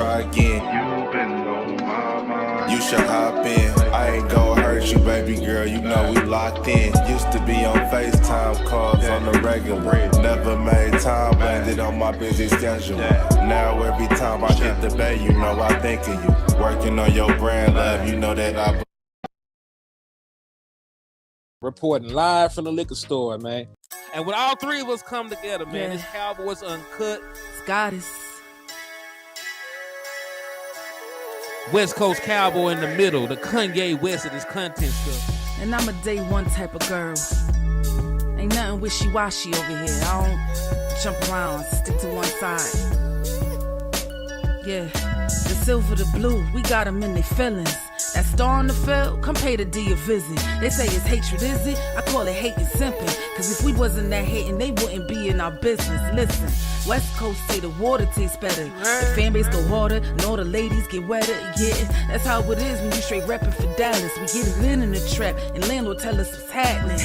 try again. You been on my mind. You should hop in. I ain't gon' hurt you, baby girl. You know we locked in. Used to be on FaceTime calls on the regular. Never made time, landed on my busy schedule. Now every time I hit the bay, you know I think of you. Working on your brand, love. You know that I. Reporting live from the liquor store, man. And when all three of us come together, man, it's Cowboys Uncut. Goddess. West Coast Cowboy in the middle, the Kanye West of this content stuff. And I'm a day one type of girl. Ain't nothing wishy-washy over here. I don't jump around, stick to one side. Yeah, the silver, the blue, we got them in their feelings. That star on the field, come pay the D a visit. They say it's hatred, is it? I call it hate and simping. Cause if we wasn't that hating, they wouldn't be in our business. Listen, West Coast say the water tastes better. The fan base go harder, and all the ladies get wetter. Yeah, that's how it is when you straight reppin' for Dallas. We get it in the trap, and landlord tell us what's happening.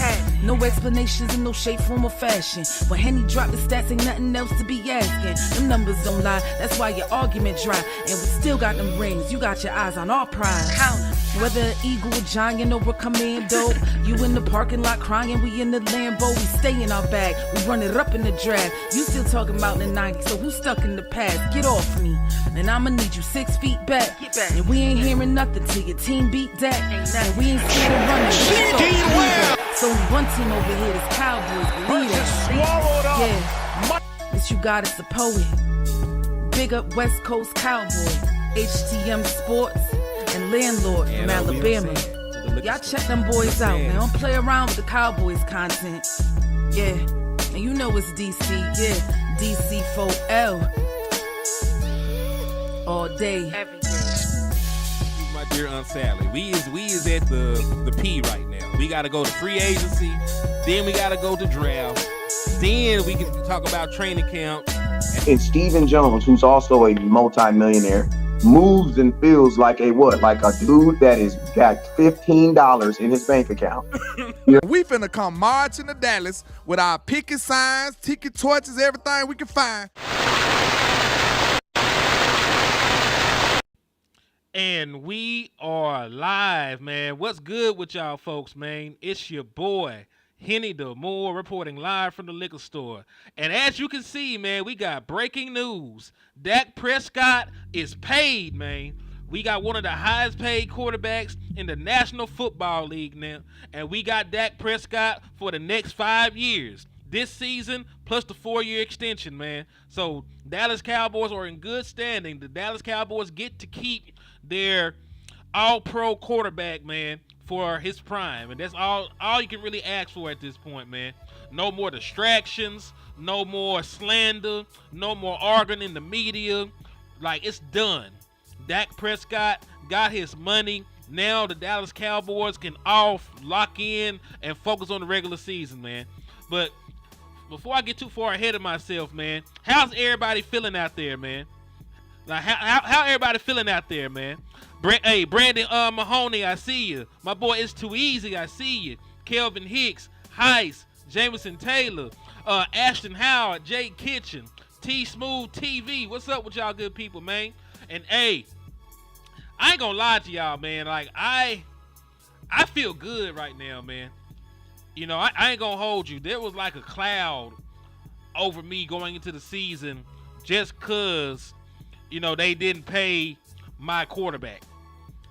No explanations in no shape, form, or fashion. When Henny drop the stats, ain't nothing else to be asking. Them numbers don't lie, that's why your argument dry. And we still got them rings, you got your eyes on our prize. Whether an eagle, a giant, or a commando, you in the parking lot crying, we in the Lambo, we stay in our bag, we run it up in the draft. You still talking about the 90s, so who's stuck in the past? Get off me, and I'ma need you 6 feet back. And we ain't hearing nothing till your team beat Dak. And we ain't scared of running. So one team over here is Cowboys, believe that. Yeah, this you got is a poet. Big up West Coast Cowboy, HTM Sports, and Landlord from Alabama. Y'all check them boys out, man. Don't play around with the Cowboys content. Yeah, and you know it's DC, yeah, DC4L. All day, every day. My dear Aunt Sally, we is at the P right now. We gotta go to free agency, then we gotta go to draft, then we can talk about training camp. And Stephen Jones, who's also a multi-millionaire, moves and feels like a what? Like a dude that is got $15 in his bank account. We finna come marching to Dallas with our picket signs, ticket torches, everything we can find. And we are live, man. What's good with y'all folks, man? It's your boy, Hennythemoor, reporting live from the liquor store. And as you can see, man, we got breaking news. Dak Prescott is paid, man. We got one of the highest paid quarterbacks in the National Football League now. And we got Dak Prescott for the next 5 years. This season, plus the 4-year extension, man. So Dallas Cowboys are in good standing. The Dallas Cowboys get to keep their all-pro quarterback, man, for his prime. And that's all you can really ask for at this point, man. No more distractions, no more slander, no more arguing in the media. Like, it's done. Dak Prescott got his money. Now the Dallas Cowboys can all lock in and focus on the regular season, man. But before I get too far ahead of myself, man, how's everybody feeling out there, man? Like, how everybody feeling out there, man? Hey, Brandon Mahoney, I see you. My boy, It's Too Easy, I see you. Kelvin Hicks, Heist, Jameson Taylor, Ashton Howard, Jake Kitchen, T Smooth TV. What's up with y'all good people, man? And hey, I ain't gonna lie to y'all, man. Like, I feel good right now, man. You know, I ain't gonna hold you. There was like a cloud over me going into the season just cause, you know, they didn't pay my quarterback,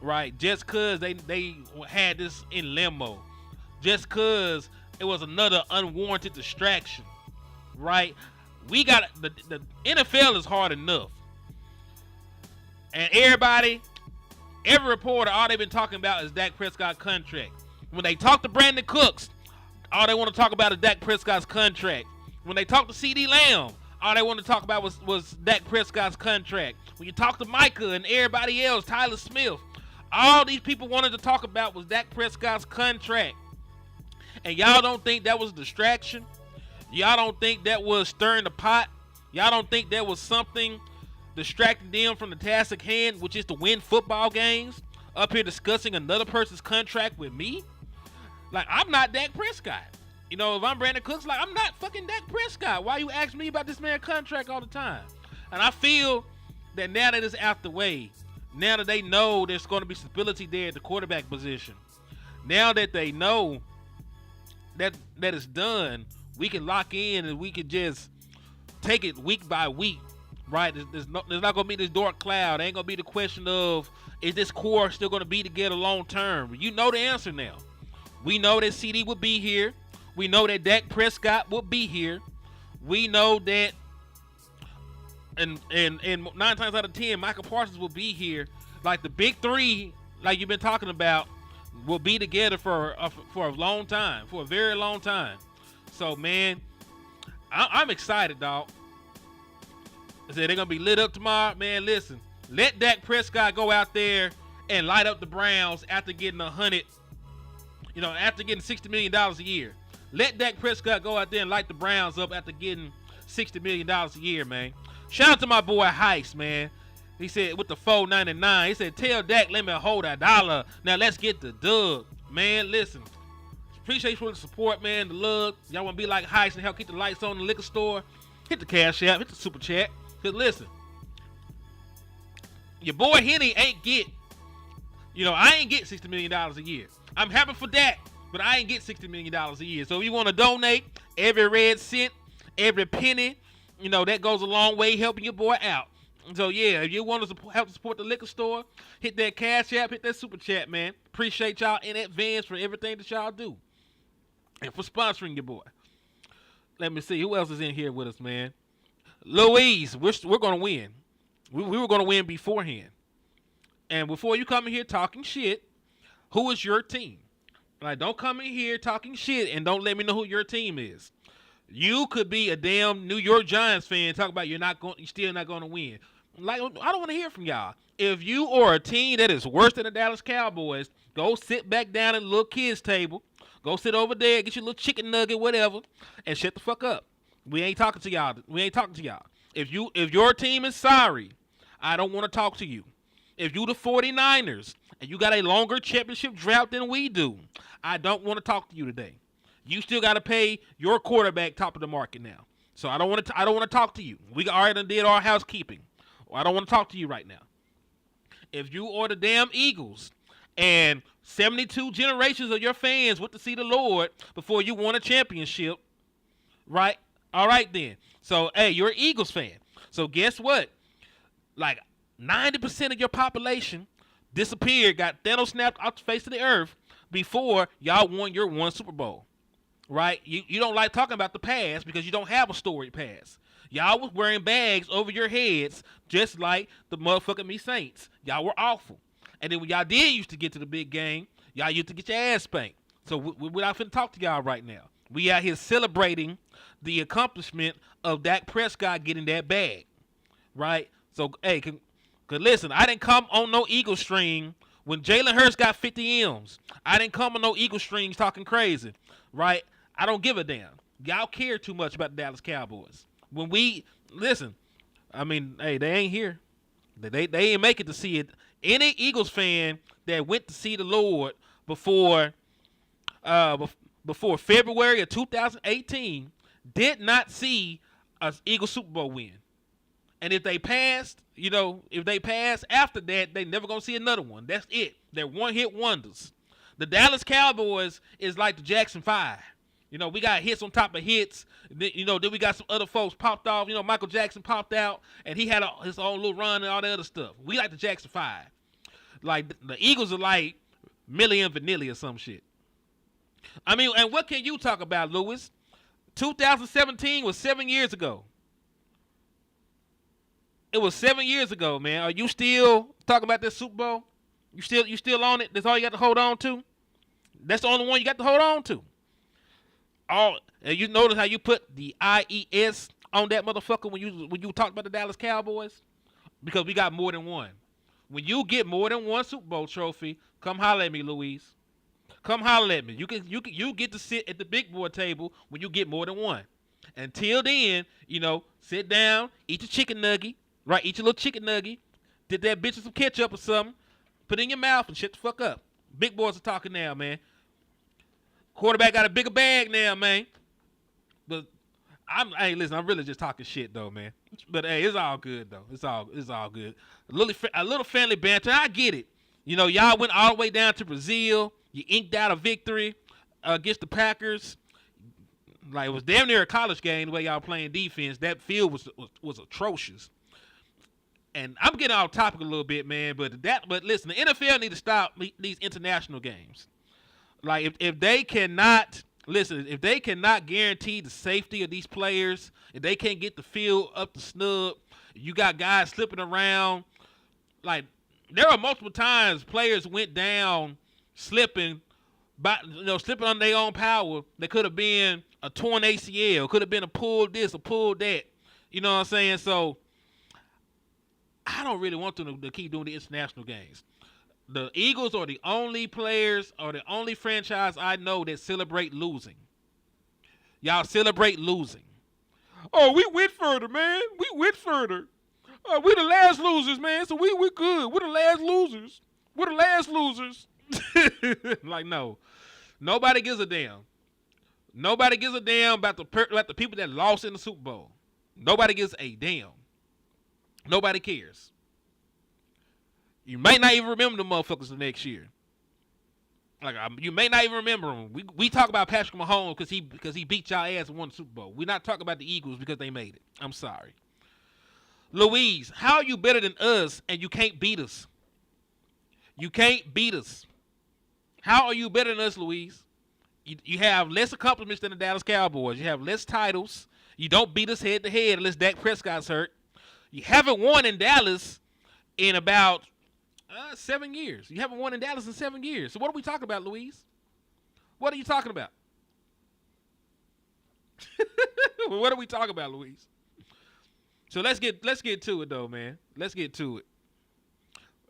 right? Just cause they had this in limbo. Just cause it was another unwarranted distraction, right? We got the NFL is hard enough. And every reporter, all they've been talking about is Dak Prescott contract. When they talk to Brandon Cooks, all they want to talk about is Dak Prescott's contract. When they talk to CD Lamb, all they want to talk about was Dak Prescott's contract. When you talk to Micah and everybody else, Tyler Smith, all these people wanted to talk about was Dak Prescott's contract. And y'all don't think that was a distraction? Y'all don't think that was stirring the pot? Y'all don't think that was something distracting them from the task at hand, which is to win football games? Up here discussing another person's contract with me? Like, I'm not Dak Prescott. You know, if I'm Brandon Cooks, like, I'm not fucking Dak Prescott. Why you ask me about this man's contract all the time? And I feel that now that it's out the way, now that they know there's going to be stability there at the quarterback position, now that they know that it's done, we can lock in and we can just take it week by week, right? There's not going to be this dark cloud. Ain't going to be the question of, is this core still going to be together long term? You know the answer now. We know that CD will be here. We know that Dak Prescott will be here. We know that, and 9 times out of 10, Michael Parsons will be here. Like the big three, like you've been talking about, will be together for a long time, for a very long time. So, man, I'm excited, dog. I said they're going to be lit up tomorrow. Man, listen, let Dak Prescott go out there and light up the Browns after getting after getting $60 million a year. Let Dak Prescott go out there and light the Browns up after getting $60 million a year, man. Shout out to my boy Heist, man. He said with the $4.99, he said, tell Dak, let me hold $1. Now let's get the dub. Man, listen. Appreciate you for the support, man, the love. Y'all want to be like Heist and help keep the lights on in the liquor store? Hit the cash app, hit the super chat. Because listen, your boy Henny ain't get, I ain't get $60 million a year. I'm happy for that, but I ain't get $60 million a year. So if you want to donate, every red cent, every penny, that goes a long way helping your boy out. So yeah, if you want to help support the liquor store, hit that cash app, hit that super chat, man. Appreciate y'all in advance for everything that y'all do. And for sponsoring your boy. Let me see, who else is in here with us, man? Louise, we're going to win. We were going to win beforehand. And before you come in here talking shit, who is your team? Like, don't come in here talking shit and don't let me know who your team is. You could be a damn New York Giants fan, talk about you're still not going to win. Like, I don't want to hear from y'all. If you are a team that is worse than the Dallas Cowboys, go sit back down at the little kids table. Go sit over there, get your little chicken nugget, whatever, and shut the fuck up. We ain't talking to y'all. If your team is sorry, I don't want to talk to you. If you the 49ers and you got a longer championship drought than we do, I don't want to talk to you today. You still got to pay your quarterback top of the market now. So I don't want to talk to you. We already did our housekeeping. I don't want to talk to you right now. If you are the damn Eagles and 72 generations of your fans went to see the Lord before you won a championship, right? All right then. So, hey, you're an Eagles fan. So guess what? Like 90% of your population disappeared, got Thanos snapped off the face of the earth before y'all won your one Super Bowl. Right? You don't like talking about the past because you don't have a storied past. Y'all was wearing bags over your heads just like the motherfucking me Saints. Y'all were awful. And then when y'all did used to get to the big game, y'all used to get your ass spanked. So we're not finna talk to y'all right now. We out here celebrating the accomplishment of Dak Prescott getting that bag. Right? So, hey, cause listen, I didn't come on no Eagle string when Jalen Hurts got 50 M's. I didn't come on no Eagle strings talking crazy. Right? I don't give a damn. Y'all care too much about the Dallas Cowboys. When listen, I mean, hey, they ain't here. They ain't make it to see it. Any Eagles fan that went to see the Lord before February of 2018 did not see an Eagles Super Bowl win. And if they passed, after that, they never gonna see another one. That's it. They're one-hit wonders. The Dallas Cowboys is like the Jackson 5. We got hits on top of hits. Then we got some other folks popped off. Michael Jackson popped out, and he had his own little run and all that other stuff. We like the Jackson 5. Like, the Eagles are like Millie and Vanilli or some shit. I mean, and what can you talk about, Lewis? 2017 was 7 years ago. It was 7 years ago, man. Are you still talking about this Super Bowl? You still on it? That's all you got to hold on to? That's the only one you got to hold on to. And you notice how you put the IES on that motherfucker when you talked about the Dallas Cowboys? Because we got more than one. When you get more than one Super Bowl trophy, come holler at me, Louise. Come holler at me. You get to sit at the big boy table when you get more than one. Until then, sit down, eat your chicken nugget, right? Eat your little chicken nugget. Did that bitch with some ketchup or something. Put it in your mouth and shut the fuck up. Big boys are talking now, man. Quarterback got a bigger bag now, man. But Hey, listen, I'm really just talking shit though, man. But hey, it's all good though. It's all good. A little family banter. I get it. You know, y'all went all the way down to Brazil. You inked out a victory against the Packers. Like, it was damn near a college game the way y'all playing defense. That field was atrocious. And I'm getting off topic a little bit, man. But listen, the NFL need to stop these international games. Like, if they cannot guarantee the safety of these players, if they can't get the field up to snug, you got guys slipping around. Like, there are multiple times players went down slipping, slipping on their own power. They could have been a torn ACL, could have been a pull this, a pull that. You know what I'm saying? So I don't really want them to keep doing the international games. The Eagles are the only players or the only franchise I know that celebrate losing. Y'all celebrate losing. Oh, we went further, man. We went further. We the last losers, man. So we good. We're the last losers. We're the last losers. Like, no. Nobody gives a damn. Nobody gives a damn about the people that lost in the Super Bowl. Nobody gives a damn. Nobody cares. You may not even remember the motherfuckers the next year. Like, you may not even remember them. We talk about Patrick Mahomes because he beat y'all ass and won the Super Bowl. We're not talking about the Eagles because they made it. I'm sorry. Louise, how are you better than us and you can't beat us? You can't beat us. How are you better than us, Louise? You have less accomplishments than the Dallas Cowboys. You have less titles. You don't beat us head to head unless Dak Prescott's hurt. You haven't won in Dallas in about 7 years. You haven't won in Dallas in 7 years. So what are we talking about, Louise? What are you talking about? What are we talking about, Louise? So let's get to it though, man. Let's get to it.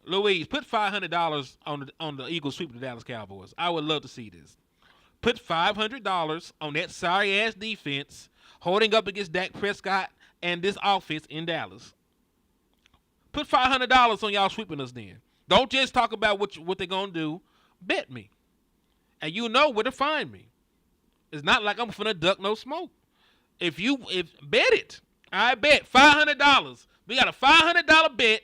Louise, put $500 on the Eagles sweep the Dallas Cowboys. I would love to see this. Put $500 on that sorry ass defense holding up against Dak Prescott and this offense in Dallas. Put $500 on y'all sweeping us then. Don't just talk about what they're gonna do. Bet me, and you know where to find me. It's not like I'm finna duck no smoke. If bet it, I bet $500. We got a $500 bet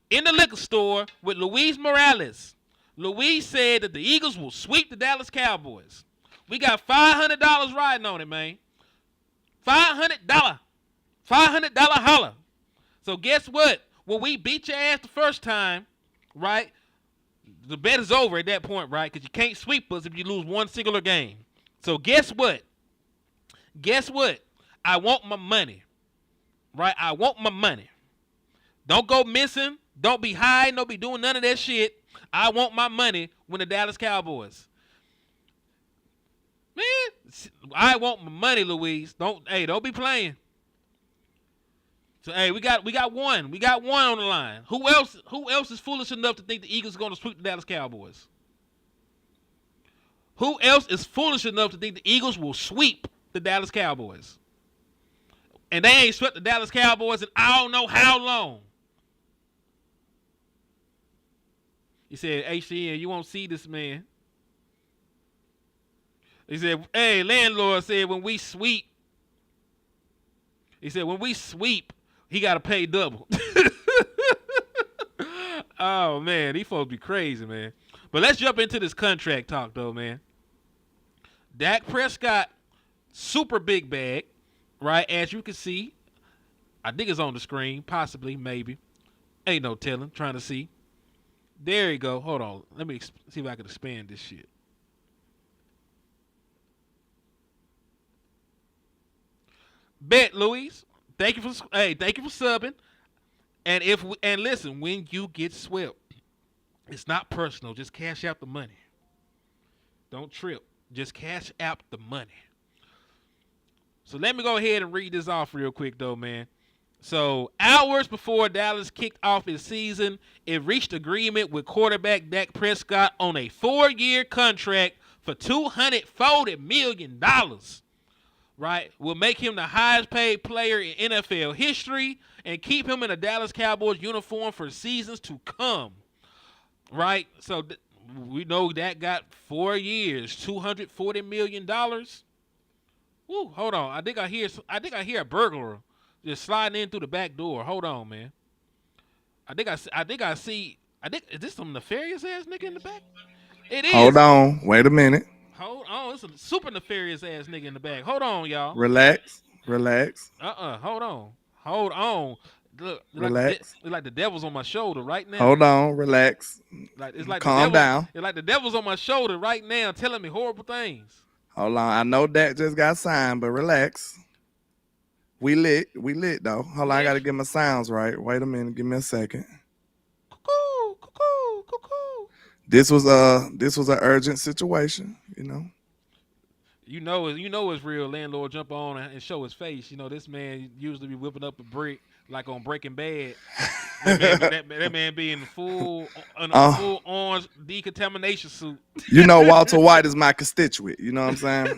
in the liquor store with Luis Morales. Luis said that the Eagles will sweep the Dallas Cowboys. We got $500 riding on it, man. $500 holler. So guess what? When we beat your ass the first time, right? The bet is over at that point, right? Because you can't sweep us if you lose one singular game. So guess what? I want my money, right? I want my money. Don't go missing. Don't be hiding. Don't be doing none of that shit. I want my money when the Dallas Cowboys. Man, I want my money, Louise. Don't be playing. So we got one. We got one on the line. Who else is foolish enough to think the Eagles are going to sweep the Dallas Cowboys? Who else is foolish enough to think the Eagles will sweep the Dallas Cowboys? And they ain't swept the Dallas Cowboys in I don't know how long. He said, HCN, you won't see this man. He said, hey, landlord said when we sweep, he got to pay double. Oh, man, these folks be crazy, man. But let's jump into this contract talk, though, man. Dak Prescott, super big bag, right? As you can see, I think it's on the screen, possibly, maybe. Ain't no telling, trying to see. There you go. Hold on. Let me see if I can expand this shit. Bet, Luis. Thank you for subbing. And listen, when you get swept, it's not personal. Just cash out the money. Don't trip. Just cash out the money. So let me go ahead and read this off real quick, though, man. So hours before Dallas kicked off its season, it reached agreement with quarterback Dak Prescott on a 4-year contract for $240 million. Right? Will make him the highest paid player in NFL history and keep him in a Dallas Cowboys uniform for seasons to come. Right? So we know that got 4 years, $240 million. Woo, hold on. I hear a burglar just sliding in through the back door. Hold on, man. I see. Is this some nefarious ass nigga in the back? It Hold is. on. Wait a minute. Hold on. It's a super nefarious ass nigga in the back. Hold on, y'all. Relax. Relax. Hold on. Hold on. Look, Relax. like the devil's on my shoulder right now. Hold on. Relax. Like it's like Calm the devil, down. It's like the devil's on my shoulder right now, telling me horrible things. Hold on. I know Dak just got signed, but relax. We lit though. Hold on. I gotta get my sounds right. Wait a minute. Give me a second. Cuckoo, cuckoo, cuckoo. This was an urgent situation, you know. You know it's real. Landlord jump on and show his face. You know this man usually be whipping up a brick like on Breaking Bad. That man be in full orange decontamination suit. You know Walter White is my constituent. You know what I'm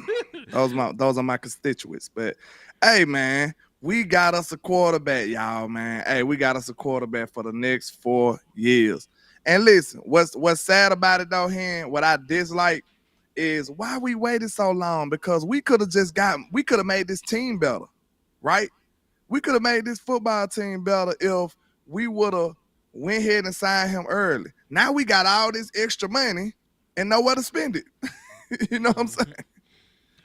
saying? Those are my constituents. But hey, man, we got us a quarterback, y'all, man. Hey, we got us a quarterback for the next 4 years. And listen, what's sad about it though, Hen, what I dislike is why we waited so long, because we could have made this team better, right? We could have made this football team better if we would have went ahead and signed him early. Now we got all this extra money and nowhere to spend it. You know what I'm saying?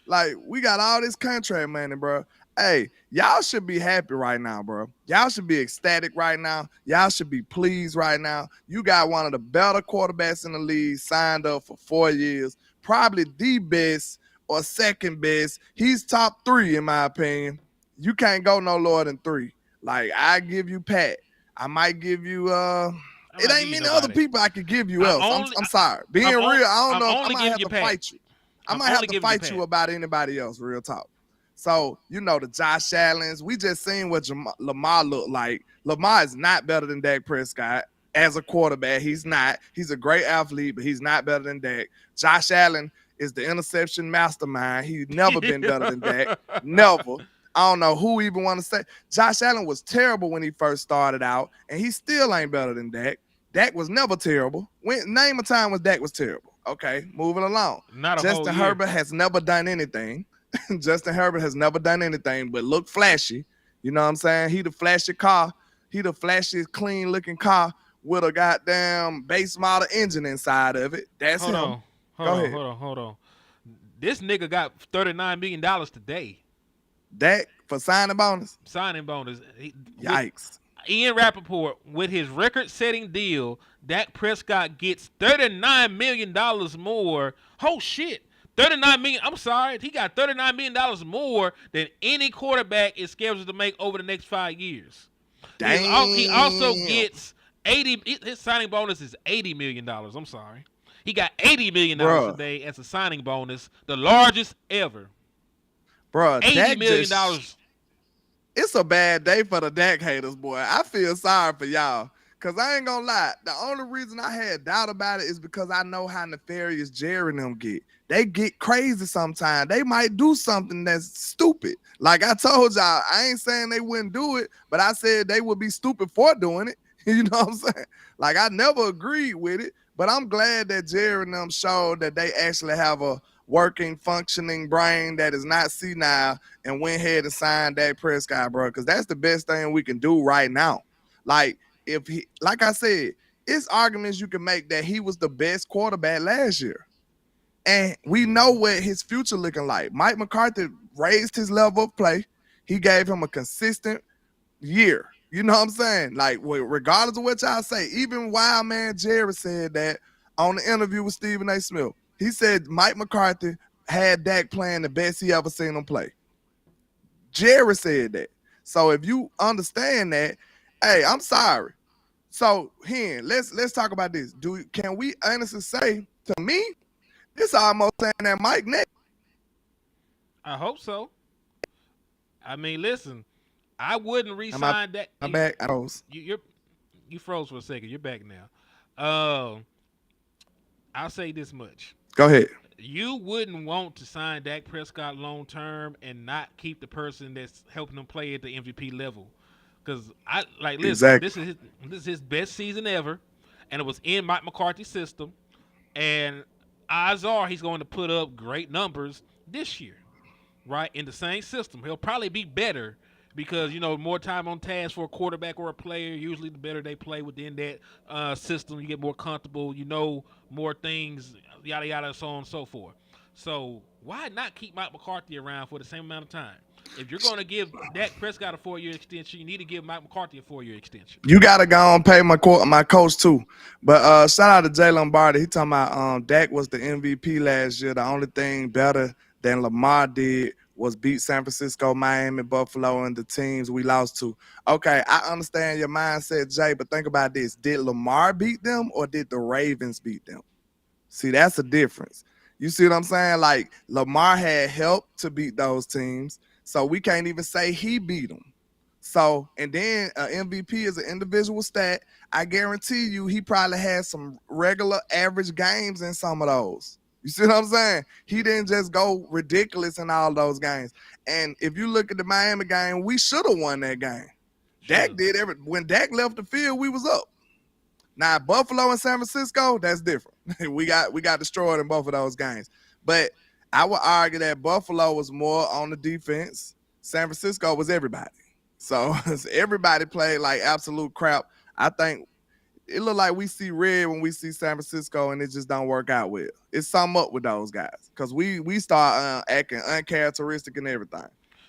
Like, we got all this contract money, bro. Hey, y'all should be happy right now, bro. Y'all should be ecstatic right now. Y'all should be pleased right now. You got one of the better quarterbacks in the league signed up for 4 years, probably the best or second best. He's top 3 in my opinion. You can't go no lower than 3. Like, I give you Pat. I might give you it ain't many other people I could give you else. I'm sorry. Being real, I don't know. I might have to fight you. I might have to fight you about anybody else, real talk. So, you know, the Josh Allens, we just seen what Lamar looked like. Lamar is not better than Dak Prescott as a quarterback. He's not. He's a great athlete, but he's not better than Dak. Josh Allen is the interception mastermind. He's never been better than Dak. Never. I don't know who even want to say. Josh Allen was terrible when he first started out, and he still ain't better than Dak. Dak was never terrible. Name a time when Dak was terrible. Okay, moving along. Justin Herbert has never done anything. Justin Herbert has never done anything but look flashy. You know what I'm saying? He the flashy car. He the flashy, clean-looking car with a goddamn base model engine inside of it. That's him. Hold on. This nigga got $39 million today. Dak for signing bonus? Signing bonus. Yikes. Ian Rappaport, with his record-setting deal, Dak Prescott gets $39 million more. Oh, shit. $39 million. I'm sorry. He got $39 million more than any quarterback is scheduled to make over the next 5 years. Damn. He also gets 80. His signing bonus is $80 million. I'm sorry. He got $80 million today as a signing bonus, the largest ever. Bro, $80 million. It's a bad day for the Dak haters, boy. I feel sorry for y'all. Because I ain't gonna lie. The only reason I had doubt about it is because I know how nefarious Jerry and them get. They get crazy sometimes. They might do something that's stupid. Like I told y'all, I ain't saying they wouldn't do it, but I said they would be stupid for doing it. You know what I'm saying? Like I never agreed with it, but I'm glad that Jerry and them showed that they actually have a working, functioning brain that is not senile and went ahead and signed Dak Prescott, bro, because that's the best thing we can do right now. Like, if he, like I said, it's arguments you can make that he was the best quarterback last year. And we know what his future looking like. Mike McCarthy raised his level of play. He gave him a consistent year. You know what I'm saying? Like, regardless of what y'all say, even Wild Man Jerry said that on the interview with Stephen A. Smith. He said Mike McCarthy had Dak playing the best he ever seen him play. Jerry said that. So if you understand that, hey, I'm sorry. So, Hen, let's talk about this. Can we honestly say, to me, it's almost saying that Mike next? I hope so. I mean, listen, I wouldn't re-sign that. I'm back. I froze. You froze for a second. You're back now. I'll say this much. Go ahead. You wouldn't want to sign Dak Prescott long term and not keep the person that's helping him play at the MVP level. Because listen, exactly. this is his best season ever, and it was in Mike McCarthy's system. And odds are he's going to put up great numbers this year. right, in the same system. He'll probably be better because more time on task for a quarterback or a player. Usually, the better they play within that system, you get more comfortable. More things, yada yada, so on and so forth. So why not keep Mike McCarthy around for the same amount of time? If you're going to give Dak Prescott a 4-year extension, you need to give Mike McCarthy a 4-year extension. You gotta go and pay my coach too. But shout out to Jay Lombardi. He talking about Dak was the MVP last year. The only thing better than Lamar did was beat San Francisco, Miami, Buffalo, and the teams we lost to. Okay, I understand your mindset, Jay, but think about this. Did Lamar beat them or did the Ravens beat them? See, that's a difference. You see what I'm saying? Like, Lamar had help to beat those teams, so we can't even say he beat them. So, and then MVP is an individual stat. I guarantee you he probably had some regular average games in some of those. You see what I'm saying? He didn't just go ridiculous in all those games. And if you look at the Miami game, we should have won that game. Sure. Dak did when Dak left the field, we was up. Now, Buffalo and San Francisco, that's different. we got destroyed in both of those games. But I would argue that Buffalo was more on the defense. San Francisco was everybody. So everybody played like absolute crap. I think it looked like we see red when we see San Francisco, and it just don't work out well. It's something up with those guys because we start acting uncharacteristic and everything.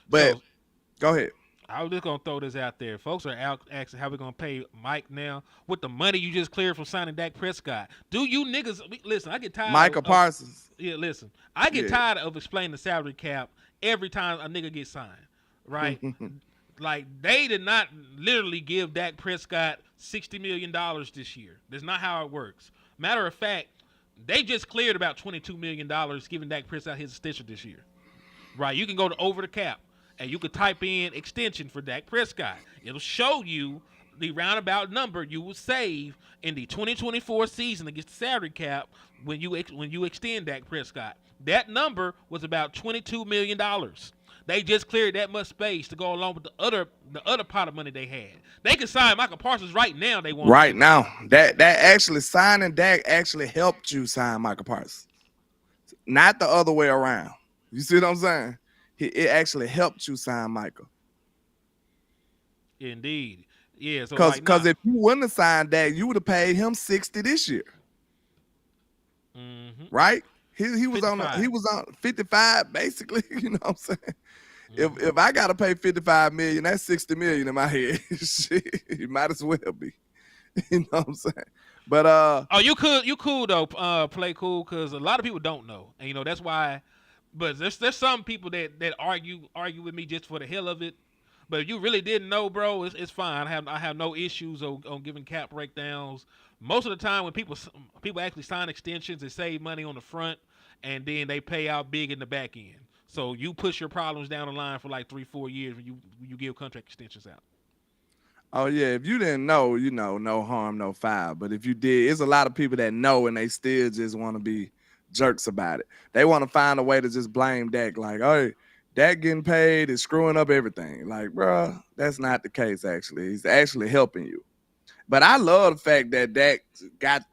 But So, go ahead. I was just going to throw this out there. Folks are out asking how we're going to pay Mike now with the money you just cleared from signing Dak Prescott. Do you niggas – listen, I get tired Micah Parsons. Yeah, listen. I get tired of explaining the salary cap every time a nigga gets signed, right? Like, they did not literally give Dak Prescott $60 million this year. That's not how it works. Matter of fact, they just cleared about $22 million giving Dak Prescott his extension this year. Right? You can go to over the cap, and you can type in extension for Dak Prescott. It'll show you the roundabout number you will save in the 2024 season against the salary cap when you extend Dak Prescott. That number was about $22 million. They just cleared that much space to go along with the other pot of money they had. They could sign Michael Parsons right now. They want right now. That actually signing Dak actually helped you sign Michael Parsons, not the other way around. You see what I'm saying? It actually helped you sign Michael. Indeed, yeah. So because if you wouldn't have signed Dak, you would have paid him $60 this year, right? He was 55. he was on 55 basically. You know what I'm saying? If I gotta pay $55 million, that's $60 million in my head. Shit, it might as well be. You know what I'm saying? But you cool though. Play cool because a lot of people don't know, and that's why. But there's some people that argue with me just for the hell of it. But if you really didn't know, bro, it's fine. I have no issues on giving cap breakdowns. Most of the time when people actually sign extensions, they save money on the front and then they pay out big in the back end. So you push your problems down the line for like 3-4 years when you give contract extensions out. Oh yeah, if you didn't know, no harm, no foul. But if you did, it's a lot of people that know and they still just want to be jerks about it. They want to find a way to just blame Dak, like, oh, Dak getting paid is screwing up everything. Like, bro, that's not the case. Actually, he's actually helping you. But I love the fact that Dak got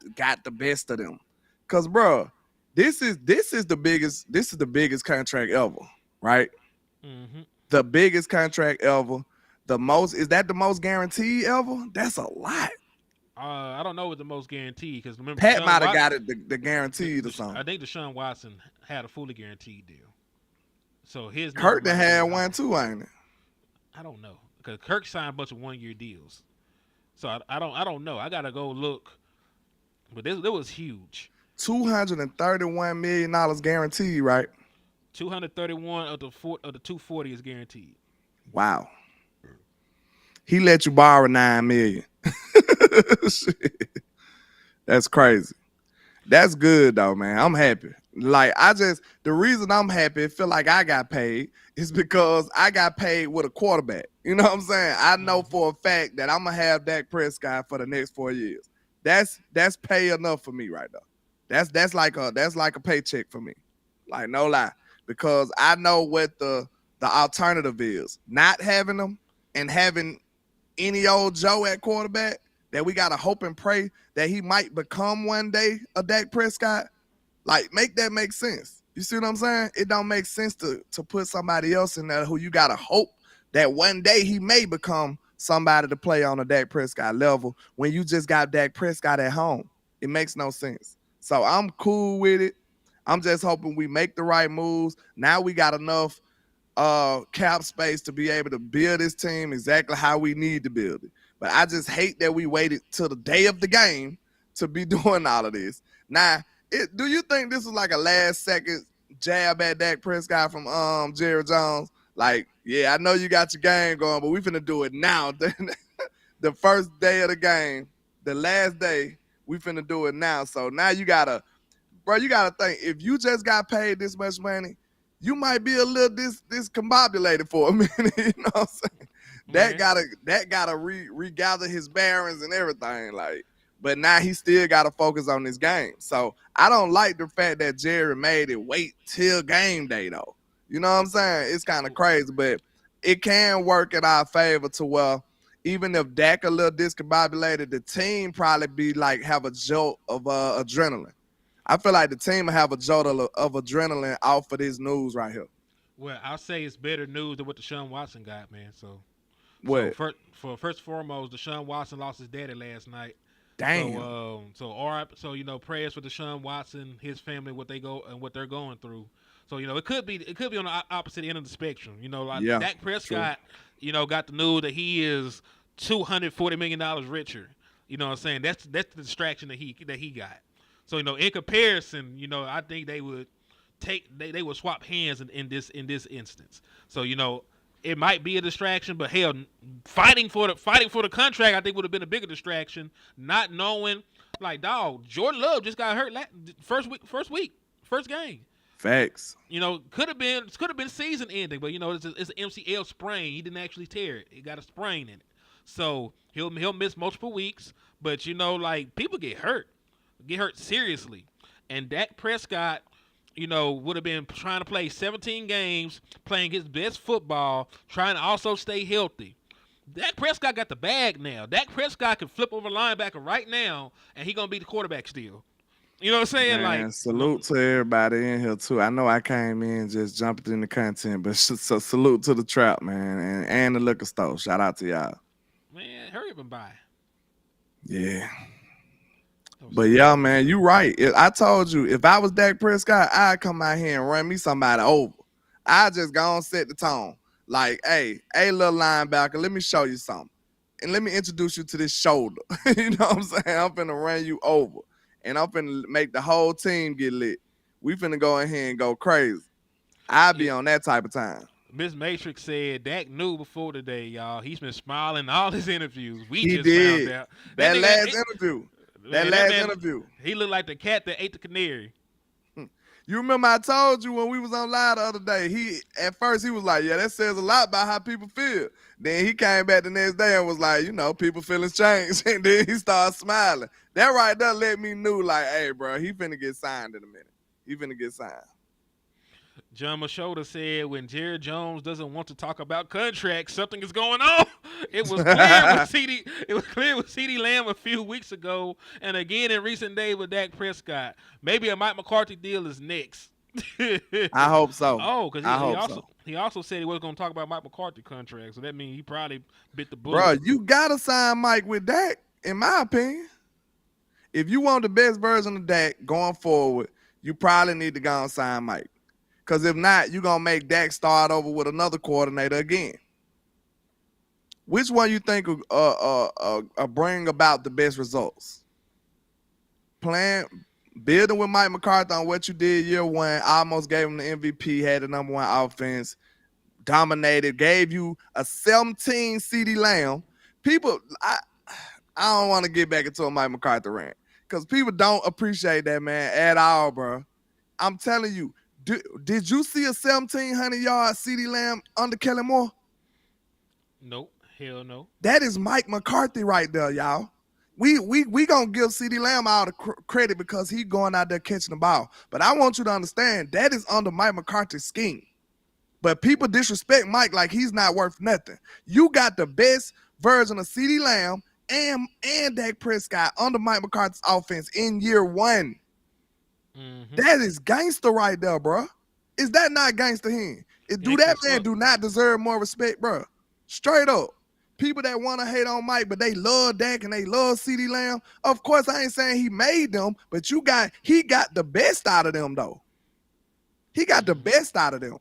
the best of them, cause bro, this is the biggest contract ever, right? Mm-hmm. The biggest contract ever. The most guaranteed ever? That's a lot. I don't know what the most guaranteed, because remember Pat might have got it the guaranteed or something. I think Deshaun Watson had a fully guaranteed deal. So his Kirk had one too, ain't it? I don't know, because Kirk signed a bunch of 1-year deals. So I don't know. I gotta go look. But it was huge. $231 million guaranteed, right? 231 of the 240 is guaranteed. Wow. He let you borrow $9 million. That's crazy. That's good though, man. I'm happy. Like, the reason I'm happy, it feel like I got paid, is because I got paid with a quarterback. You know what I'm saying? I know for a fact that I'm gonna have Dak Prescott for the next 4 years. That's pay enough for me right now. That's like a paycheck for me. Like, no lie. Because I know what the alternative is. Not having them and having any old Joe at quarterback that we gotta hope and pray that he might become one day a Dak Prescott. Like, make that make sense. You see what I'm saying? It don't make sense to put somebody else in there who you gotta hope that one day he may become somebody to play on a Dak Prescott level when you just got Dak Prescott at home. It makes no sense. So I'm cool with it. I'm just hoping we make the right moves. Now we got enough cap space to be able to build this team exactly how we need to build it. But I just hate that we waited till the day of the game to be doing all of this. Now, do you think this was like a last second jab at Dak Prescott from Jerry Jones? Like, yeah, I know you got your game going, but we finna do it now. The first day of the game, the last day, we finna do it now. So now you gotta think, if you just got paid this much money, you might be a little discombobulated for a minute. You know what I'm saying? That gotta regather his bearings and everything. Like, but now he still gotta focus on this game. So I don't like the fact that Jerry made it wait till game day though. You know what I'm saying? It's kind of crazy, but it can work in our favor to where even if Dak a little discombobulated, the team probably be like have a jolt of adrenaline. I feel like the team will have a jolt of adrenaline off of this news right here. Well, I'll say it's better news than what Deshaun Watson got, man. So, what? So first and foremost, Deshaun Watson lost his daddy last night. Damn. So prayers for Deshaun Watson, his family, what they're going through. So it could be on the opposite end of the spectrum. Dak Prescott, got the news that he is $240 million richer. You know what I'm saying? That's the distraction that he got. So in comparison, I think they would they would swap hands in this instance. So it might be a distraction, but hell, fighting for the contract I think would have been a bigger distraction. Not knowing, like, dog, Jordan Love just got hurt first game. Facts. Could have been season ending, but it's an MCL sprain. He didn't actually tear it. He got a sprain in it, so he'll miss multiple weeks. But people get hurt seriously, and Dak Prescott, would have been trying to play 17 games, playing his best football, trying to also stay healthy. Dak Prescott got the bag now. Dak Prescott can flip over linebacker right now, and he gonna be the quarterback still. You know what I'm saying? Man, salute to everybody in here too. I know I came in just jumping in the content, but so salute to the trap, man, and the liquor store. Shout out to y'all. Man, hurry up and buy. Yeah. But yeah, man, you right. I told you, if I was Dak Prescott, I'd come out here and run me somebody over. I just go and set the tone. Like, hey, little linebacker, let me show you something. And let me introduce you to this shoulder. You know what I'm saying? I'm finna run you over. And I'm finna make the whole team get lit. We finna go in here and go crazy. I'll be on that type of time. Miss Matrix said Dak knew before today, y'all. He's been smiling all his interviews. He just did. Found out. That last interview. He looked like the cat that ate the canary. You remember I told you when we was on live the other day, at first he was like, yeah, that says a lot about how people feel. Then he came back the next day and was like, people feelings change. And then he started smiling. That right there let me know, like, hey, bro, he finna get signed in a minute. He finna get signed. John Mashoda said, when Jerry Jones doesn't want to talk about contracts, something is going on. It was clear with CeeDee Lamb a few weeks ago, and again in recent days with Dak Prescott. Maybe a Mike McCarthy deal is next. I hope so. Oh, because he also said he wasn't going to talk about Mike McCarthy contract, so that means he probably bit the bullet. Bro, you got to sign Mike with Dak, in my opinion. If you want the best version of Dak going forward, you probably need to go and sign Mike. Because if not, you're going to make Dak start over with another coordinator again. Which one you think will bring about the best results? Building with Mike McCarthy on what you did year one, almost gave him the MVP, had the number one offense, dominated, gave you a 17 CeeDee Lamb. People, I don't want to get back into a Mike McCarthy rant because people don't appreciate that, man, at all, bro. I'm telling you, did you see a 1,700-yard CeeDee Lamb under Kellen Moore? Nope. Hell no. That is Mike McCarthy right there, y'all. We gonna give CeeDee Lamb all the credit because he going out there catching the ball. But I want you to understand that is under Mike McCarthy's scheme. But people disrespect Mike like he's not worth nothing. You got the best version of CeeDee Lamb and Dak Prescott under Mike McCarthy's offense in year one. Mm-hmm. That is gangster right there, bro. Is that not gangster hen? Do that man do not deserve more respect, bro? Straight up. People that want to hate on Mike, but they love Dak and they love CeeDee Lamb. Of course, I ain't saying he made them, but he got the best out of them, though. He got the best out of them.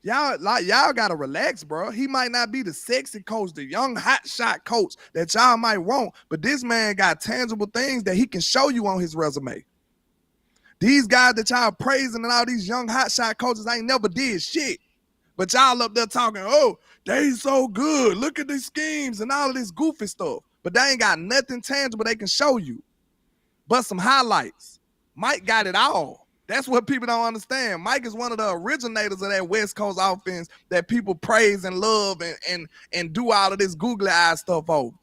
Y'all gotta relax, bro. He might not be the sexy coach, the young hot shot coach that y'all might want, but this man got tangible things that he can show you on his resume. These guys that y'all praising and all these young hotshot coaches ain't never did shit. But y'all up there talking, oh, they so good. Look at these schemes and all of this goofy stuff. But they ain't got nothing tangible they can show you. But some highlights. Mike got it all. That's what people don't understand. Mike is one of the originators of that West Coast offense that people praise and love and do all of this googly eye stuff over.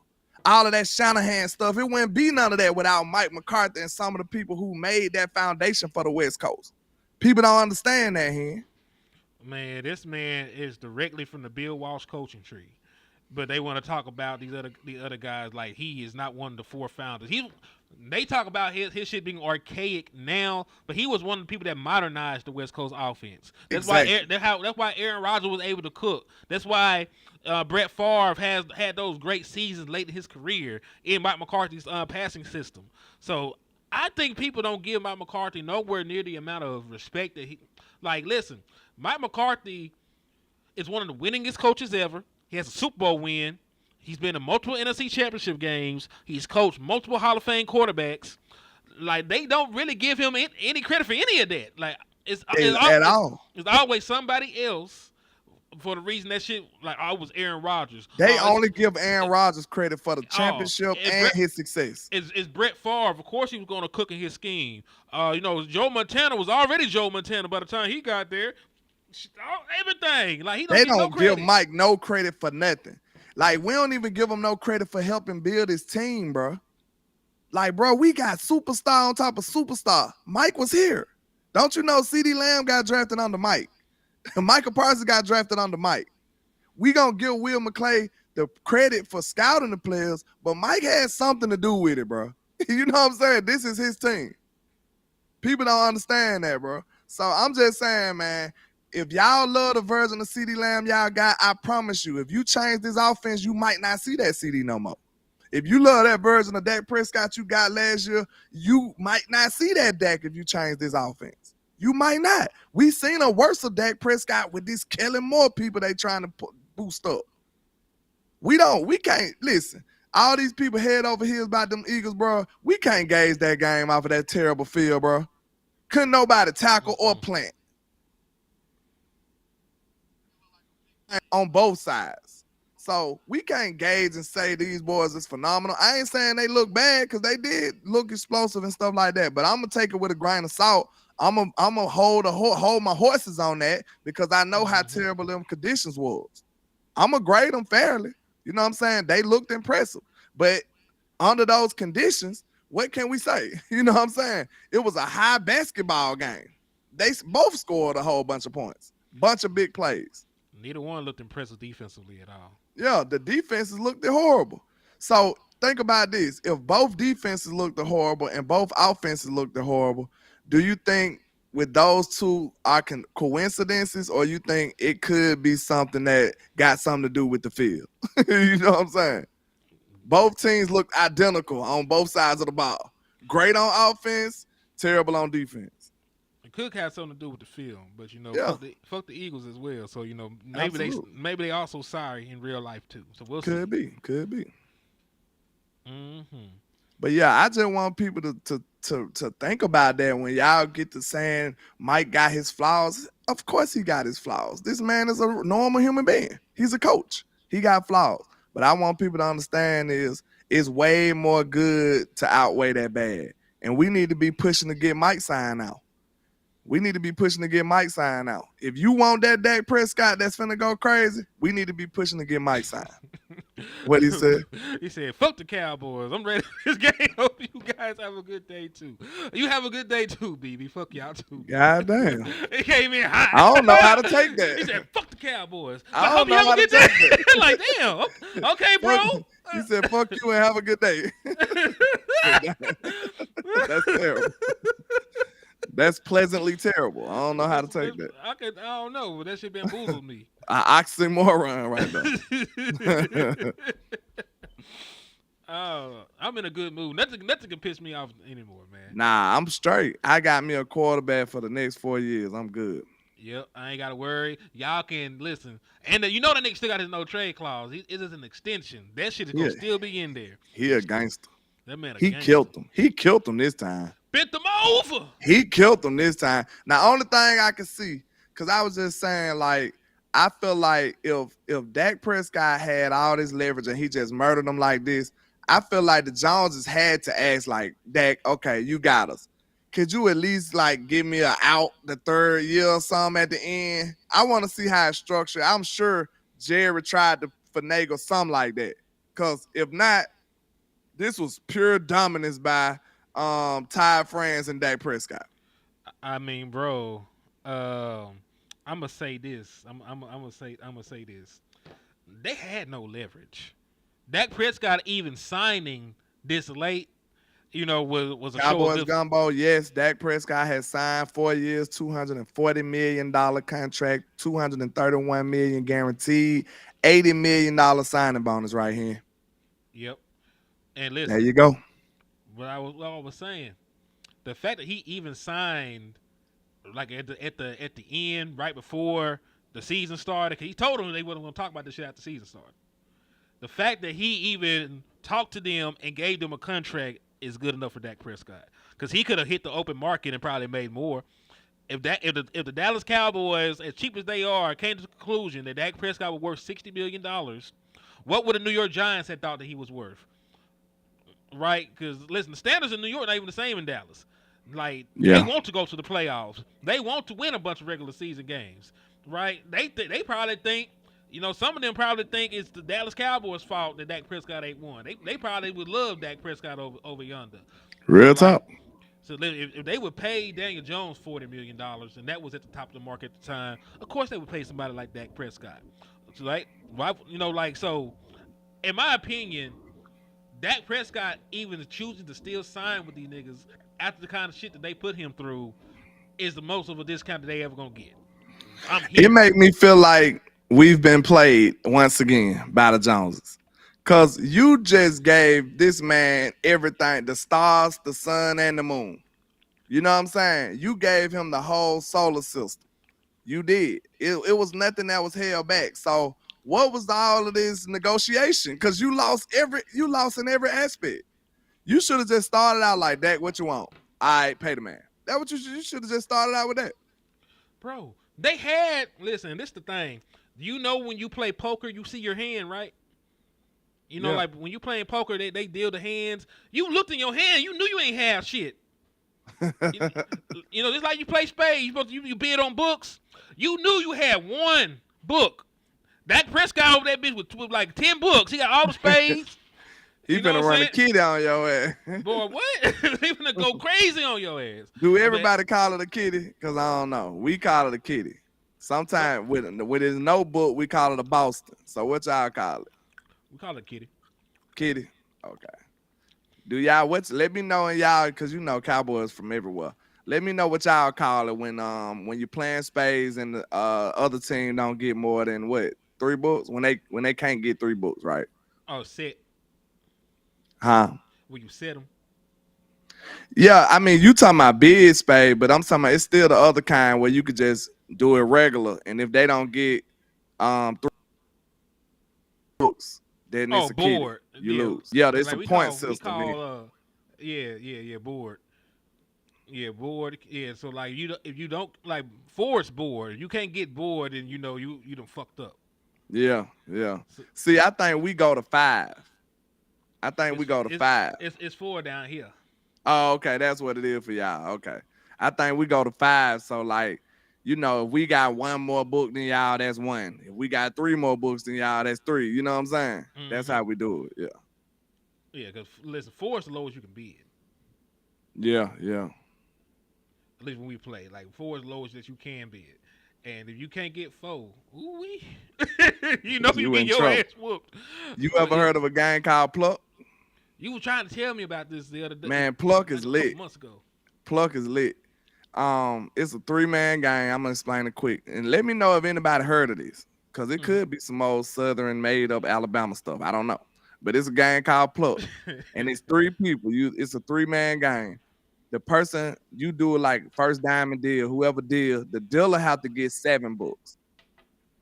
All of that Shanahan stuff, it wouldn't be none of that without Mike McCarthy and some of the people who made that foundation for the West Coast. People don't understand that here. Man, this man is directly from the Bill Walsh coaching tree. But they want to talk about these other guys like he is not one of the four founders. They talk about his shit being archaic now, but he was one of the people that modernized the West Coast offense. That's exactly. That's why Aaron Rodgers was able to cook. That's why Brett Favre has had those great seasons late in his career in Mike McCarthy's passing system. So I think people don't give Mike McCarthy nowhere near the amount of respect that he. Like, listen, Mike McCarthy is one of the winningest coaches ever. He has a Super Bowl win. He's been in multiple NFC championship games. He's coached multiple Hall of Fame quarterbacks. Like, they don't really give him any credit for any of that. Like, it's always somebody else for the reason that shit, like, oh, it was Aaron Rodgers. They only give Aaron Rodgers credit for the championship and his success. It's Brett Favre. Of course he was going to cook in his scheme. Joe Montana was already Joe Montana by the time he got there. Everything. Like, they don't give Mike no credit for nothing. Like, we don't even give him no credit for helping build his team, bro. Like, bro, we got superstar on top of superstar. Mike was here. Don't you know CeeDee Lamb got drafted under Mike? Michael Parsons got drafted under Mike. We gonna give Will McClay the credit for scouting the players, but Mike had something to do with it, bro. You know what I'm saying? This is his team. People don't understand that, bro. So I'm just saying, man, if y'all love the version of CeeDee Lamb y'all got, I promise you, if you change this offense, you might not see that CeeDee no more. If you love that version of Dak Prescott you got last year, you might not see that Dak if you change this offense. You might not. We seen a worse of Dak Prescott with this Kellen Moore people they trying to boost up. We can't, listen, all these people head over heels about them Eagles, bro. We can't gauge that game off of that terrible field, bro. Couldn't nobody tackle or plant. On both sides. So we can't gauge and say these boys is phenomenal. I ain't saying they look bad because they did look explosive and stuff like that, but I'm going to take it with a grain of salt. I'm gonna hold my horses on that because I know how terrible them conditions was. I'm going to grade them fairly. You know what I'm saying? They looked impressive. But under those conditions, what can we say? You know what I'm saying? It was a high basketball game. They both scored a whole bunch of points. Bunch of big plays. Neither one looked impressive defensively at all. Yeah, the defenses looked horrible. So think about this. If both defenses looked horrible and both offenses looked horrible, do you think with those two are coincidences or you think it could be something that got something to do with the field? You know what I'm saying? Both teams looked identical on both sides of the ball. Great on offense, terrible on defense. It could have something to do with the film, but fuck the Eagles as well. So maybe they also sorry in real life too. So we'll see. Could be. Mm-hmm. But yeah, I just want people to think about that when y'all get to saying Mike got his flaws. Of course he got his flaws. This man is a normal human being. He's a coach. He got flaws. But I want people to understand is it's way more good to outweigh that bad. And we need to be pushing to get Mike signed out. If you want that Dak Prescott that's finna go crazy, we need to be pushing to get Mike signed. What he said? He said, fuck the Cowboys. I'm ready for this game. Hope you guys have a good day, too. You have a good day, too, BB. Fuck y'all, too. God damn. It came in hot. I don't know how to take that. He said, fuck the Cowboys. I don't know how to take that. Like, damn. Okay, bro. He said, fuck you and have a good day. That's terrible. That's pleasantly terrible. I don't know how to take that. I don't know, but that shit bamboozled me. Oxymoron right there. I'm in a good mood. Nothing can piss me off anymore, man. Nah, I'm straight. I got me a quarterback for the next 4 years. I'm good. Yep, I ain't gotta worry. Y'all can listen, and you know that nigga still got his no trade clause. It is an extension. That shit is gonna still be in there. He a gangster. That man, He killed him. He killed him this time. Bent them over. He killed him this time. Now, only thing I can see, because I was just saying, like, I feel like if Dak Prescott had all this leverage and he just murdered them like this, I feel like the Joneses had to ask, like, Dak, okay, you got us. Could you at least, like, give me an out the third year or something at the end? I want to see how it's structured. I'm sure Jerry tried to finagle something like that. Because if not, this was pure dominance by Ty France and Dak Prescott. I mean, bro, I'm gonna say this. I'm gonna say this. They had no leverage. Dak Prescott even signing this late, was a Cowboys show of gumbo. Yes, Dak Prescott has signed 4 years, $240 million contract, $231 million guaranteed, $80 million signing bonus right here. Yep. And listen, there you go. What I was saying, the fact that he even signed like at the end, right before the season started, because he told them they wasn't going to talk about this shit after the season started. The fact that he even talked to them and gave them a contract is good enough for Dak Prescott, because he could have hit the open market and probably made more. If the Dallas Cowboys, as cheap as they are, came to the conclusion that Dak Prescott was worth $60 million, what would the New York Giants have thought that he was worth? Right? Because listen, the standards in New York are not even the same in Dallas. Like, They want to go to the playoffs. They want to win a bunch of regular season games. Right? They probably think, some of them probably think it's the Dallas Cowboys' fault that Dak Prescott ain't won. They probably would love Dak Prescott over yonder. Real talk. So if they would pay Daniel Jones $40 million, and that was at the top of the market at the time, of course they would pay somebody like Dak Prescott. So so in my opinion, Dak Prescott even choosing to still sign with these niggas after the kind of shit that they put him through is the most of a discount that they ever gonna get. It make me feel like we've been played once again by the Joneses. Because you just gave this man everything, the stars, the sun, and the moon. You know what I'm saying? You gave him the whole solar system. You did. It was nothing that was held back. So what was all of this negotiation? Because you lost in every aspect. You should have just started out like, Dak, what you want? All right, pay the man. That what you should have just started out with that. Bro, listen, this the thing. When you play poker, you see your hand, right? Like when you playing poker, they deal the hands. You looked in your hand, you knew you ain't have shit. Just like you play spades, you bid on books. You knew you had one book. Dak Prescott over that bitch with like 10 books. He got all the spades. He finna run a kitty on your ass. Boy, what? He finna go crazy on your ass. Do everybody call it a kitty? Because I don't know. We call it a kitty. Sometimes with his notebook, we call it a Boston. So what y'all call it? We call it kitty. Kitty? Okay. Do y'all, let me know, and y'all, because Cowboys from everywhere. Let me know what y'all call it when you're playing spades and the other team don't get more than what? 3 books? When they can't get 3 books, right? Oh, set. Huh? Will you set them? Yeah, I mean, you talking about big spade, but I'm talking about it's still the other kind where you could just do it regular, and if they don't get 3 books, then it's a board. You lose. Yeah, there's a point system. Board. Yeah, board. Yeah, so like if you don't like force board, you can't get bored, and you done fucked up. Yeah. See, I think we go to 5. I think we go to 5. It's 4 down here. Oh, okay, that's what it is for y'all. Okay, I think we go to 5. So like, if we got 1 more book than y'all, that's 1. If we got 3 more books than y'all, that's 3. You know what I'm saying? Mm-hmm. That's how we do it. Yeah. Yeah, because listen, 4 is the lowest you can bid. Yeah. At least when we play, like 4 is the lowest that you can bid. And if you can't get 4, ooh-wee, you get your ass whooped. You ever heard of a game called Pluck? You were trying to tell me about this the other day. Man, Pluck is lit. Months ago. Pluck is lit. It's a 3-man game. I'm gonna explain it quick. And let me know if anybody heard of this. Cause it Mhm. could be some old Southern made up Alabama stuff. I don't know. But it's a game called Pluck. And it's 3 people. It's a 3-man game. The person you do it like first diamond deal, whoever deal, the dealer have to get 7 books.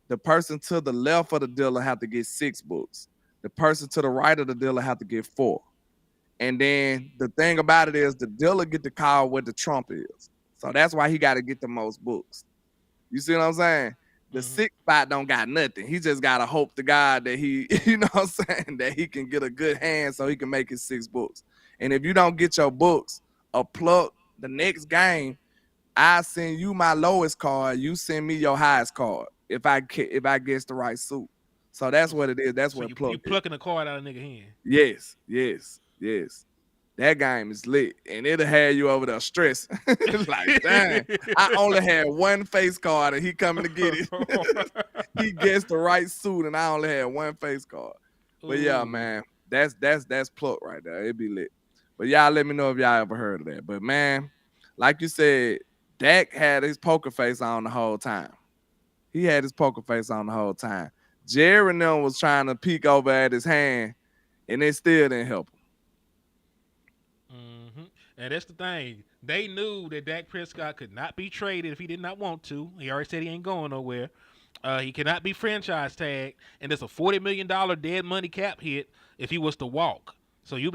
The person to the left of the dealer have to get 6 books. The person to the right of the dealer have to get 4. And then the thing about it is the dealer get to call what the trump is. So that's why he got to get the most books. You see what I'm saying? The Mhm. 6th spot don't got nothing. He just got to hope to God that he, you know what I'm saying, that he can get a good hand so he can make his 6 books. And if you don't get your books, a plug the next game, I send you my lowest card. You send me your highest card if I guess the right suit. So that's what it is. That's So what you plug is. plucking a card out of nigga hand. Yes. That game is lit, and it'll have you over there stressed. Like, dang, I only had 1 face card, and he coming to get it. He guessed the right suit, and I only had 1 face card. But yeah, Ooh. man, that's pluck right there. It be lit. But y'all let me know if y'all ever heard of that. But man, like you said, Dak had his poker face on the whole time. He had his poker face on the whole time. Jerry and them was trying to peek over at his hand, and it still didn't help him. Mm-hmm. And that's the thing. They knew that Dak Prescott could not be traded if he did not want to. He already said he ain't going nowhere. He cannot be franchise tagged, and it's a $40 million dead money cap hit if he was to walk. So you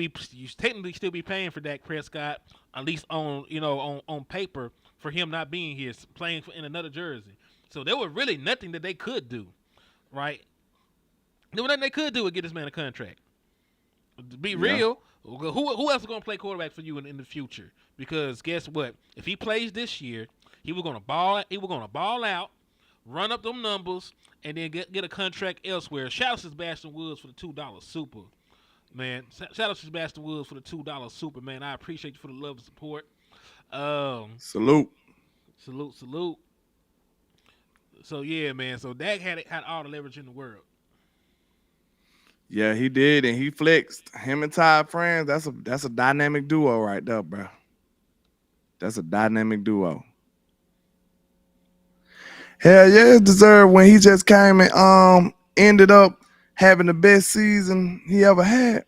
technically still be paying for Dak Prescott, at least on paper, for him not being here, playing in another jersey. So there was really nothing that they could do, right? There was nothing they could do to get this man a contract. To be real, who else is going to play quarterback for you in the future? Because guess what? If he plays this year, he was going to ball. He was going to ball out, run up them numbers, and then get a contract elsewhere. Shout out to Sebastian Woods for the $2 super, man. Shout out to Sebastian Woods for the $2 super, man. I appreciate you for the love and support. Salute. Salute. So yeah, man. So Dak had all the leverage in the world. Yeah, he did, and he flexed. Him and Ty Friends, that's a dynamic duo right there, bro. That's a dynamic duo. Hell yeah, it's deserved when he just came and ended up having the best season he ever had.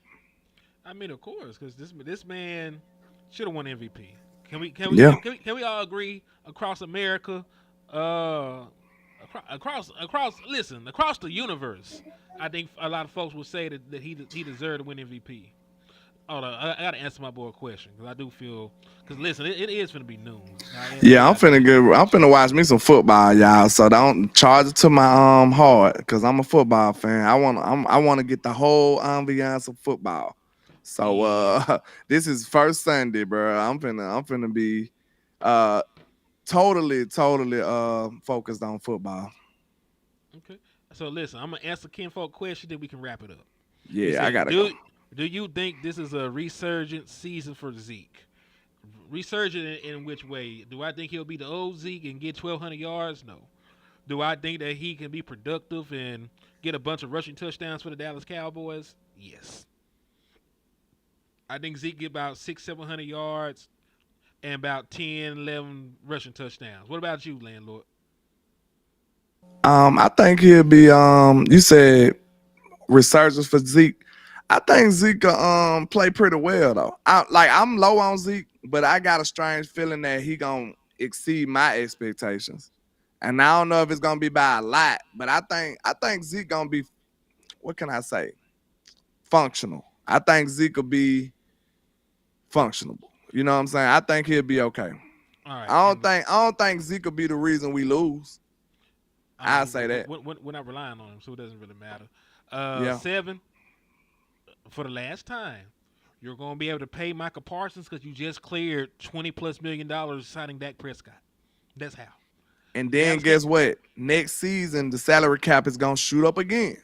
I mean, of course, because this man should have won MVP. Yeah. Can we all agree across America, across the universe? I think a lot of folks will say that he deserved to win MVP. Hold on, I gotta answer my boy a question because I do feel listen, it is gonna be noon. Yeah, I'm finna watch me some football, y'all. So don't charge it to my heart because I'm a football fan. I wanna get the whole ambiance of football. So this is first Sunday, bro. I'm finna be totally focused on football. Okay, so listen, I'm gonna answer Kinfolk question, then we can wrap it up. Yeah, I gotta go. Do you think this is a resurgent season for Zeke? Resurgent in which way? Do I think he'll be the old Zeke and get 1,200 yards? No. Do I think that he can be productive and get a bunch of rushing touchdowns for the Dallas Cowboys? Yes. I think Zeke get about 600-700 yards and about 10-11 rushing touchdowns. What about you, landlord? I think he'll be you said resurgence for Zeke. I think Zeke play pretty well though. I'm low on Zeke, but I got a strange feeling that he gonna exceed my expectations. And I don't know if it's gonna be by a lot, but I think Zeke gonna be, what can I say? Functional. I think Zeke will be functional. You know what I'm saying? I think he'll be okay. All right. I don't think Zeke will be the reason we lose. I'll say that. We're not relying on him, so it doesn't really matter. Yeah. 7, for the last time, you're going to be able to pay Micah Parsons because you just cleared $20+ million signing Dak Prescott. That's how. And then guess what? Next season, the salary cap is going to shoot up again.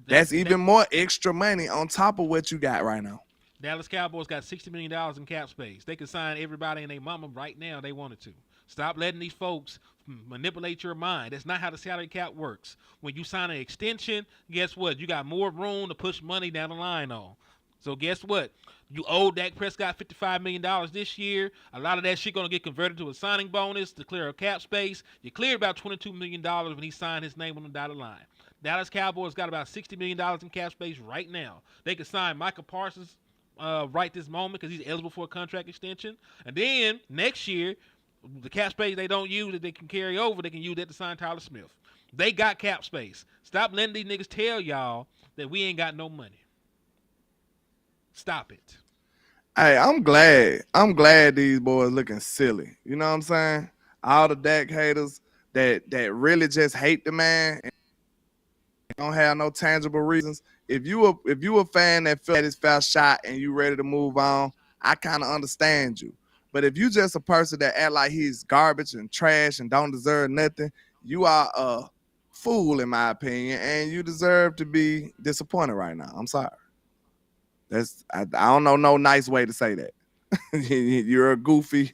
That's even more extra money on top of what you got right now. Dallas Cowboys got $60 million in cap space. They can sign everybody and their mama right now if they wanted to. Stop letting these folks manipulate your mind. That's not how the salary cap works. When you sign an extension, guess what? You got more room to push money down the line on. So guess what? You owe Dak Prescott $55 million this year. A lot of that shit going to get converted to a signing bonus to clear a cap space. You cleared about $22 million when he signed his name on the dotted line. Dallas Cowboys got about $60 million in cap space right now. They could sign Micah Parsons right this moment because he's eligible for a contract extension. And then next year, the cap space they don't use that they can carry over, they can use that to sign Tyler Smith. They got cap space. Stop letting these niggas tell y'all that we ain't got no money. Stop it. Hey, I'm glad. I'm glad these boys looking silly. You know what I'm saying? All the Dak haters that really just hate the man and don't have no tangible reasons. If you a fan that felt his foul shot and you ready to move on, I kind of understand you. But if you just a person that act like he's garbage and trash and don't deserve nothing, you are a fool in my opinion, and you deserve to be disappointed right now. I'm sorry. I don't know no nice way to say that. You're a goofy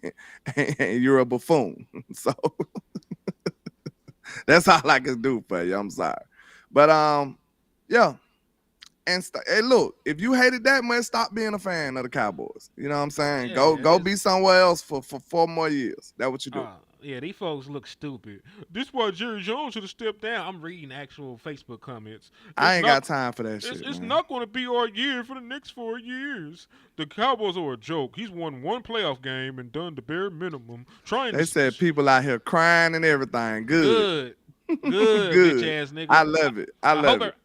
and you're a buffoon. So that's all I can do for you. I'm sorry. But yeah. And hey, look, if you hated that much, stop being a fan of the Cowboys. You know what I'm saying? Yeah, go be somewhere else for 4 more years. That's what you do. Yeah, these folks look stupid. This is why Jerry Jones should have stepped down. I'm reading actual Facebook comments. I ain't got time for that shit. It's not going to be our year for the next 4 years. The Cowboys are a joke. He's won 1 playoff game and done the bare minimum. They said people out here crying and everything. Good. Good, bitch ass nigga. I love it.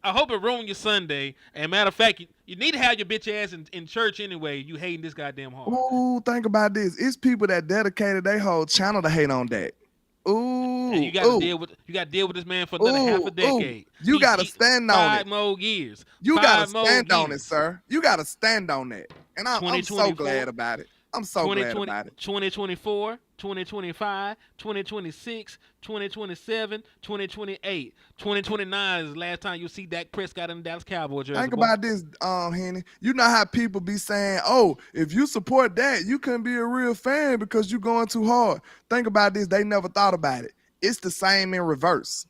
I hope it ruined your Sunday. And matter of fact, you need to have your bitch ass in church anyway. You hating this goddamn hard. Ooh, think about this. It's people that dedicated their whole channel to hate on Dak. Ooh, and you got to deal with this man for another half a decade. You got to stand on it. 5 more years. You got to stand on it, sir. You got to stand on that. And I'm so glad about it. I'm so glad about it. 2024, 2025, 2026, 2027, 2028, 2029 is the last time you'll see Dak Prescott in the Dallas Cowboys jersey. Think about this, Henny. You know how people be saying, oh, if you support that, you couldn't be a real fan because you're going too hard. Think about this. They never thought about it. It's the same in reverse.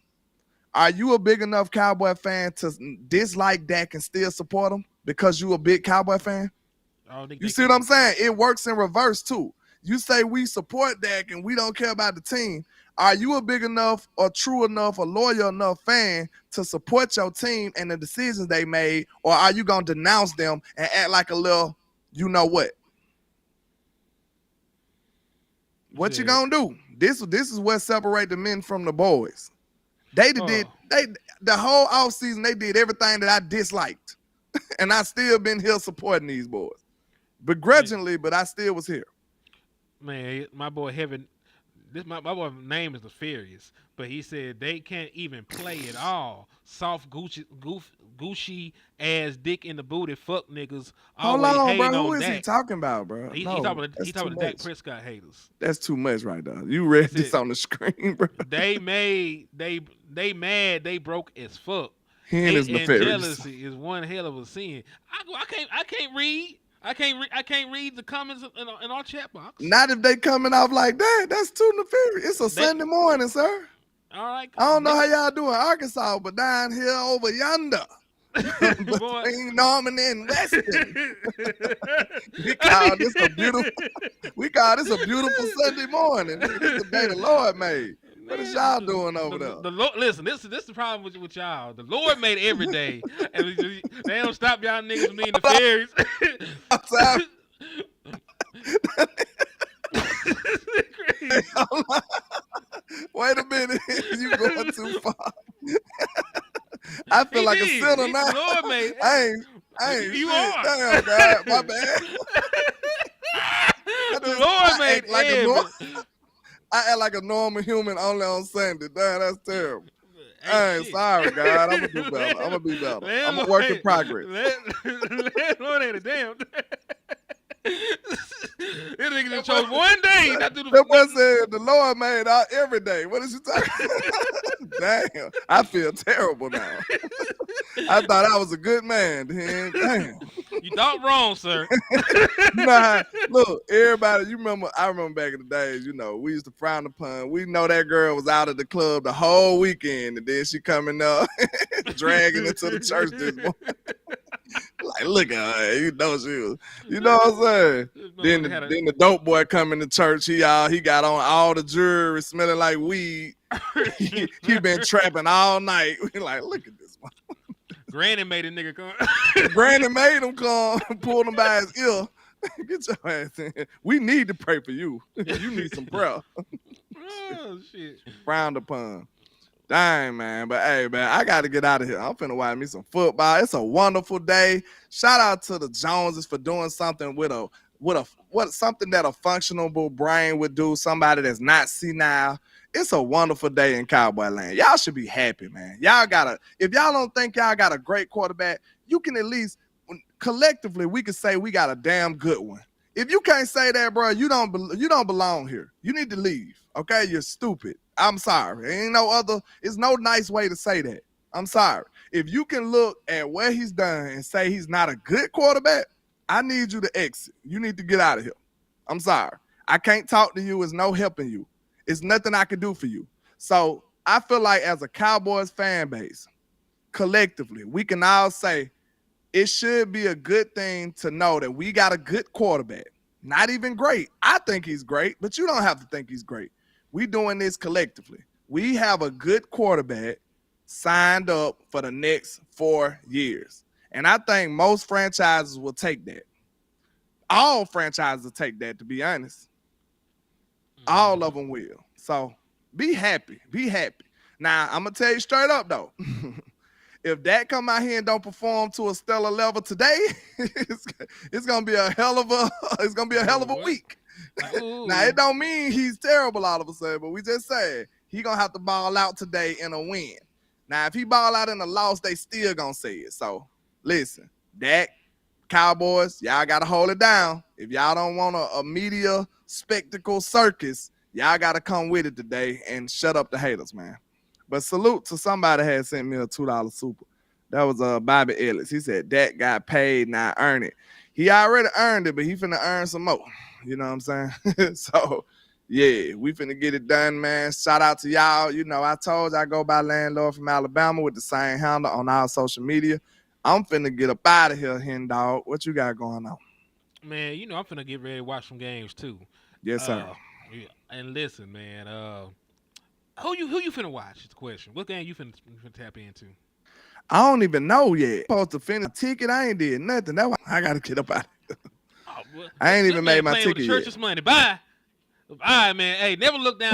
Are you a big enough Cowboy fan to dislike Dak and still support him because you a big Cowboy fan? You see what I'm saying? It works in reverse too. You say we support Dak and we don't care about the team. Are you a big enough or true enough or loyal enough fan to support your team and the decisions they made, or are you gonna denounce them and act like a little, you know what? What you gonna do? This is what separate the men from the boys. The whole offseason they did everything that I disliked, and I still been here supporting these boys. Begrudgingly, but I still was here. Man, my boy Heaven, my boy's name is Nefarious, but he said they can't even play at all. Soft Gucci ass dick in the booty fuck niggas. Hold on, bro. Who is Dak. he talking about, bro? He talking about the Dak Prescott haters. That's too much right now. You read this on the screen, bro. They mad. They broke as fuck. Hate and jealousy is one hell of a sin. I can't read. I can't read the comments in our chat box. Not if they coming off like that. That's too nefarious. It's a Sunday morning, sir. All right. I don't know how y'all doing Arkansas, but down here over yonder, between Norman and Weston, we call this a beautiful Sunday morning. This is the day the Lord made. What is y'all doing over there? Listen, this is the problem with y'all. The Lord made every day, and they don't stop y'all niggas from being nefarious. Wait a minute, you going too far. I feel like a sinner now. The Lord made. I ain't. You shit. are. Damn, God, my bad. The Lord made like I act like a normal human only on Sunday. Damn, that's terrible. I ain't sorry, God. I'm gonna do better. I'm gonna be better. I'm a work in progress. Lord ain't a damn. This nigga just chose one day. That boy said the Lord made out every day. What is you talking about? Damn, I feel terrible now. I thought I was a good man. Damn. You thought wrong, sir. Nah, look, everybody, I remember back in the days, we used to frown upon. We know that girl was out of the club the whole weekend, and then she coming up, dragging into the church this morning. Like, look at her, you know she was, you know what I'm saying? Then the dope boy coming to church, he got on all the jewelry smelling like weed. he been trapping all night. We like, look at this one. Granny made a nigga come. Granny made him come, pulled him by his ear. Get your ass in. We need to pray for you. You need some prayer. Oh shit. Frowned upon. Dang, man. But hey, man, I got to get out of here. I'm finna watch me some football. It's a wonderful day. Shout out to the Joneses for doing something with something that a functional brain would do, somebody that's not senile. It's a wonderful day in Cowboy land. Y'all should be happy, man. If y'all don't think y'all got a great quarterback, you can at least, collectively, we could say we got a damn good one. If you can't say that, bro, you don't belong here. You need to leave, okay? You're stupid. I'm sorry. It's no nice way to say that. I'm sorry. If you can look at what he's done and say he's not a good quarterback, I need you to exit. You need to get out of here. I'm sorry. I can't talk to you. It's no helping you. It's nothing I can do for you. So I feel like as a Cowboys fan base, collectively, we can all say it should be a good thing to know that we got a good quarterback. Not even great. I think he's great, but you don't have to think he's great. We doing this collectively. We have a good quarterback signed up for the next 4 years. And I think most franchises will take that. All franchises will take that, to be honest. All of them will. So be happy. Be happy. Now, I'm going to tell you straight up, though. If Dak come out here and don't perform to a stellar level today, it's going to be a hell of a week. Now, it don't mean he's terrible all of a sudden, but we just said he going to have to ball out today in a win. Now, if he ball out in a loss, they still going to say it. So, listen, Dak, Cowboys, y'all got to hold it down. If y'all don't want a media spectacle circus, y'all got to come with it today and shut up the haters, man. But salute to somebody had sent me a $2 super. That was Bobby Ellis. He said, Dak got paid, not earn it. He already earned it, but he finna earn some more. You know what I'm saying? So, yeah, we finna get it done, man. Shout out to y'all. You know, I told you I go by Landlord from Alabama with the same handle on our social media. I'm finna get up out of here, hen dog. What you got going on? Man, you know, I'm finna get ready to watch some games, too. Yes, sir. Yeah. And listen, man, who you finna watch is the question. What game you finna tap into? I don't even know yet. Supposed to finish a ticket. I ain't did nothing. That's why I gotta get up out of here. Oh, well, I ain't even made my ticket yet. Church's money. Bye. All right, man. Hey, never look down.